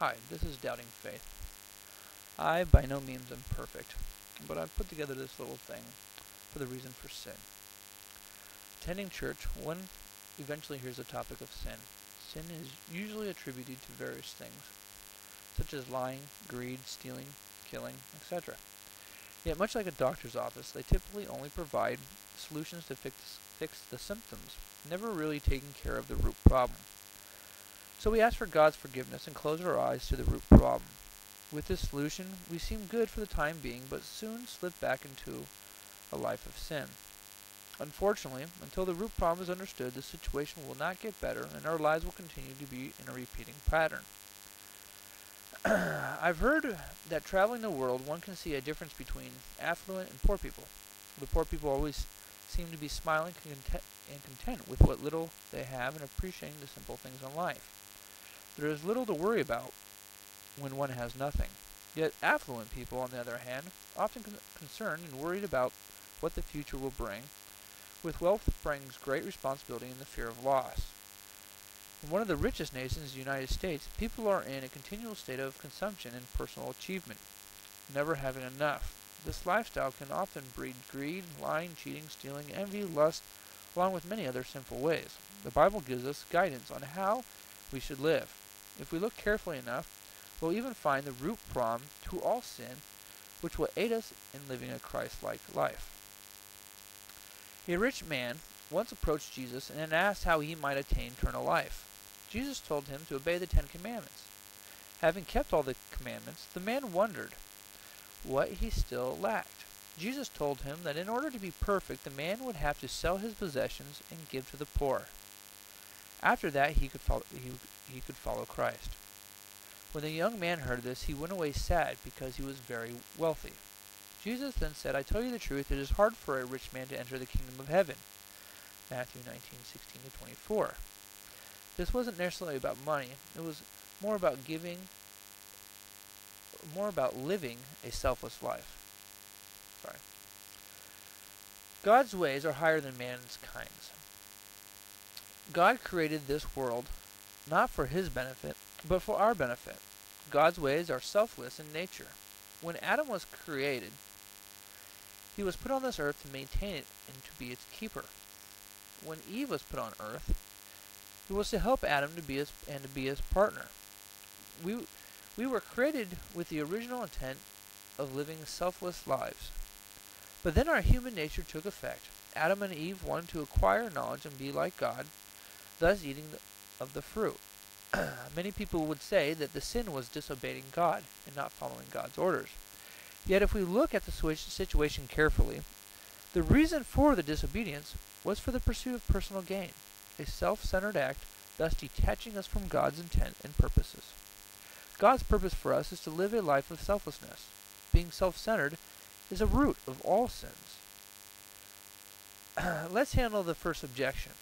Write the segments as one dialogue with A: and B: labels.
A: Hi, this is Doubting Faith. I by no means am perfect, but I've put together this little thing for the reason for sin. Attending church, one eventually hears the topic of sin. Sin is usually attributed to various things, such as lying, greed, stealing, killing, etc. Yet much like a doctor's office, they typically only provide solutions to fix the symptoms, never really taking care of the root problem. So we ask for God's forgiveness and close our eyes to the root problem. With this solution, we seem good for the time being, but soon slip back into a life of sin. Unfortunately, until the root problem is understood, the situation will not get better, and our lives will continue to be in a repeating pattern. I've heard that traveling the world, one can see a difference between affluent and poor people. The poor people always seem to be smiling and content with what little they have and appreciating the simple things in life. There is little to worry about when one has nothing. Yet affluent people, on the other hand, often concerned and worried about what the future will bring. With wealth brings great responsibility and the fear of loss. In one of the richest nations, the United States, people are in a continual state of consumption and personal achievement, never having enough. This lifestyle can often breed greed, lying, cheating, stealing, envy, lust, along with many other sinful ways. The Bible gives us guidance on how we should live. If we look carefully enough, we'll even find the root problem to all sin, which will aid us in living a Christ-like life. A rich man once approached Jesus and asked how he might attain eternal life. Jesus told him to obey the 10 Commandments. Having kept all the commandments, the man wondered what he still lacked. Jesus told him that in order to be perfect, the man would have to sell his possessions and give to the poor. After that, he could follow Christ. When the young man heard this, he went away sad because he was very wealthy. Jesus then said, "I tell you the truth, it is hard for a rich man to enter the kingdom of heaven." Matthew 19:16-24. This wasn't necessarily about money. It was more about living a selfless life. God's ways are higher than mankind's. God created this world not for his benefit, but for our benefit. God's ways are selfless in nature. When Adam was created, he was put on this earth to maintain it and to be its keeper. When Eve was put on earth, it was to help Adam to be his partner. We were created with the original intent of living selfless lives. But then our human nature took effect. Adam and Eve wanted to acquire knowledge and be like God, thus eating of the fruit. Many people would say that the sin was disobeying God and not following God's orders. Yet if we look at the situation carefully, the reason for the disobedience was for the pursuit of personal gain, a self-centered act, thus detaching us from God's intent and purposes. God's purpose for us is to live a life of selflessness. Being self-centered is a root of all sins. Let's handle the first objection.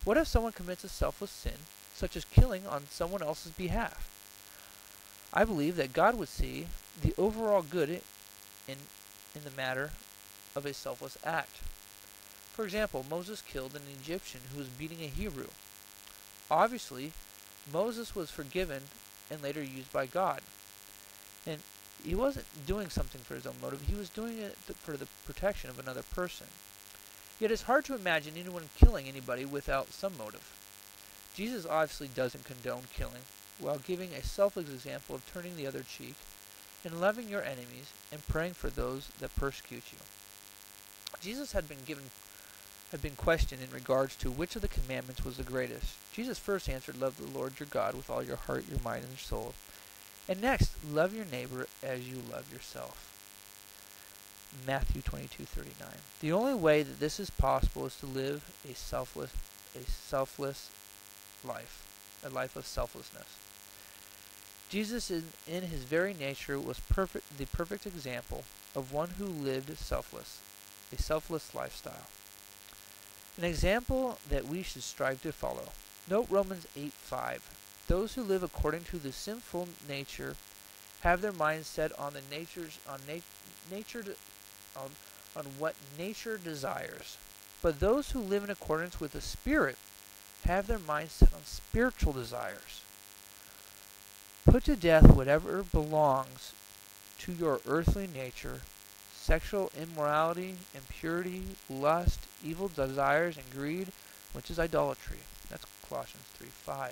A: What if someone commits a selfless sin, such as killing on someone else's behalf? I believe that God would see the overall good in the matter of a selfless act. For example, Moses killed an Egyptian who was beating a Hebrew. Obviously, Moses was forgiven and later used by God. And he wasn't doing something for his own motive, he was doing it for the protection of another person. Yet it's hard to imagine anyone killing anybody without some motive. Jesus obviously doesn't condone killing, while giving a selfless example of turning the other cheek, and loving your enemies, and praying for those that persecute you. Jesus had been questioned in regards to which of the commandments was the greatest. Jesus first answered, "Love the Lord your God with all your heart, your mind, and your soul." And next, "Love your neighbor as you love yourself." Matthew 22:39. The only way that this is possible is to live a selfless life, a life of selflessness. Jesus, in his very nature, was the perfect example of one who lived a selfless lifestyle. An example that we should strive to follow. Note Romans 8:5. Those who live according to the sinful nature have their minds set on what nature desires. But those who live in accordance with the Spirit have their minds set on spiritual desires. Put to death whatever belongs to your earthly nature: sexual immorality, impurity, lust, evil desires, and greed, which is idolatry. That's Colossians 3:5.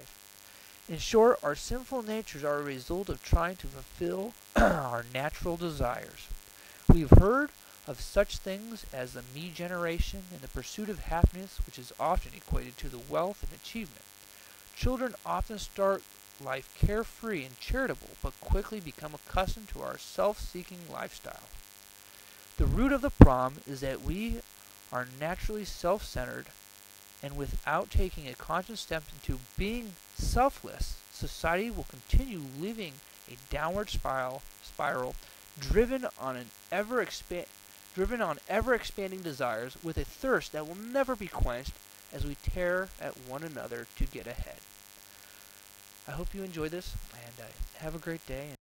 A: In short, our sinful natures are a result of trying to fulfill our natural desires. We have heard of such things as the me generation and the pursuit of happiness, which is often equated to the wealth and achievement. Children often start life carefree and charitable, but quickly become accustomed to our self-seeking lifestyle. The root of the problem is that we are naturally self-centered, and without taking a conscious step into being selfless, society will continue living a downward spiral driven on ever expanding desires, with a thirst that will never be quenched as we tear at one another to get ahead. I hope you enjoy this, and have a great day.